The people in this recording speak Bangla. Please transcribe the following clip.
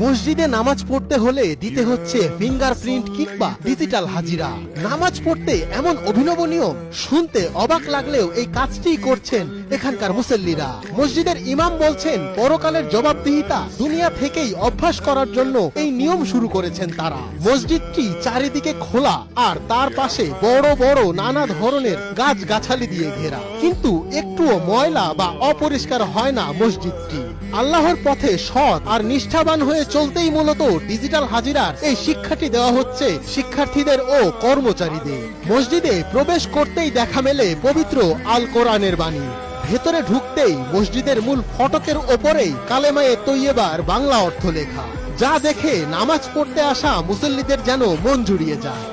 মসজিদে নামাজ পড়তে হলে দিতে হচ্ছে ফিঙ্গারপ্রিন্ট কিংবা ডিজিটাল হাজিরা। নামাজ পড়তে এমন অভিনব নিয়ম, শুনতে অবাক লাগলেও এই কাজটিই করছেন এখানকার মুসল্লিরা। মসজিদের ইমাম বলছেন পরকালের জবাবদিহিতা দুনিয়া থেকেই অভ্যাস করার জন্য এই নিয়ম শুরু করেছেন তারা। মসজিদটি চারিদিকে খোলা আর তার পাশে বড় বড় নানা ধরনের গাছগাছালি দিয়ে ঘেরা, কিন্তু একটুও ময়লা বা অপরিষ্কার হয় না মসজিদটি। আল্লাহর পথে সৎ আর নিষ্ঠাবান হয়ে চলতেই মূলত ডিজিটাল হাজিরার এই শিক্ষাটি দেওয়া হচ্ছে শিক্ষার্থীদের ও কর্মচারীদের। মসজিদে প্রবেশ করতেই দেখা মেলে পবিত্র আল কোরআনের বাণী। ভেতরে ঢুকতেই মসজিদের মূল ফটকের ওপরেই কালেমায়ে তৈয়বার বাংলা অর্থ লেখা, যা দেখে নামাজ পড়তে আসা মুসল্লিদের যেন মন জুড়িয়ে যায়।